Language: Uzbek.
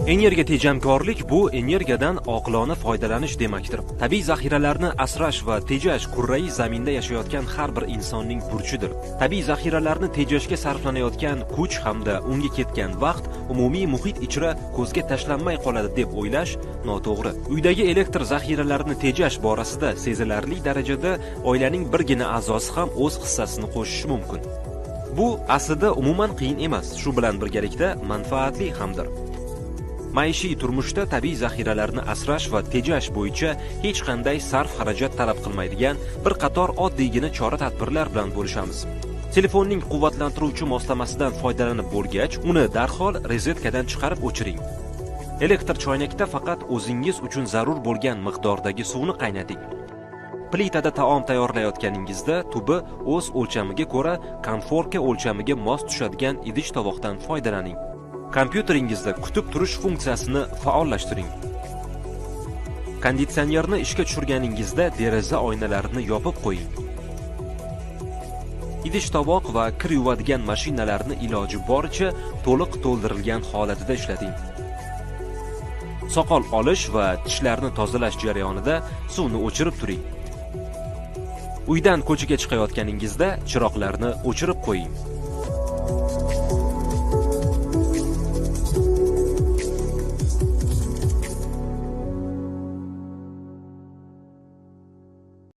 Energiya tejamkorlik bu energiyadan oqilona foydalanish demakdir. Tabiiy zaxiralarni asrash va tejash kurrai zaminda yashayotgan har bir insonning burchidir. Tabiiy zaxiralarni tejashga sarflanayotgan kuch hamda unga ketgan vaqt umumiy muhit ichra ko'zga tashlanmay qoladi deb o'ylash noto'g'ri. Uydagi elektr zaxiralarini tejash borasida sezilarli darajada oilaning birgina a'zosi ham o'z hissasini qo'shishi mumkin. Bu aslida umuman qiyin emas, shu bilan birgalikda manfaatli hamdir. Maishiy turmushda tabiiy zaxiralarni asrash va tejash bo'yicha hech qanday sarf xarajat talab qilmaydigan bir qator oddiygina chora-tadbirlar bilan bo'lishamiz. Telefonning quvvatlantiruvchi moslamasidan foydalanib bo'lgach, uni darhol rozetkadan chiqarib o'chiring. Elektr choynakda faqat o'zingiz uchun zarur bo'lgan miqdordagi suvni qaynating. Plitada taom tayyorlayotganingizda tubi o'z o'lchamiga ko'ra konforka o'lchamiga mos tushadigan idish-tovoqdan foydalaning. Kompyuteringizda kutib turish funksiyasini faollashtiring. Konditsionerni ishga tushirganingizda deraza oynalarini yopib qo'ying. Idish-tovoq va kir yuvadigan mashinalarni iloji boricha to'liq to'ldirilgan holatida ishlating. Soqol olish va tishlarni tozalash jarayonida suvni o'chirib turing. Uydan ko'chaga chiqayotganingizda chiroqlarni o'chirib qo'ying.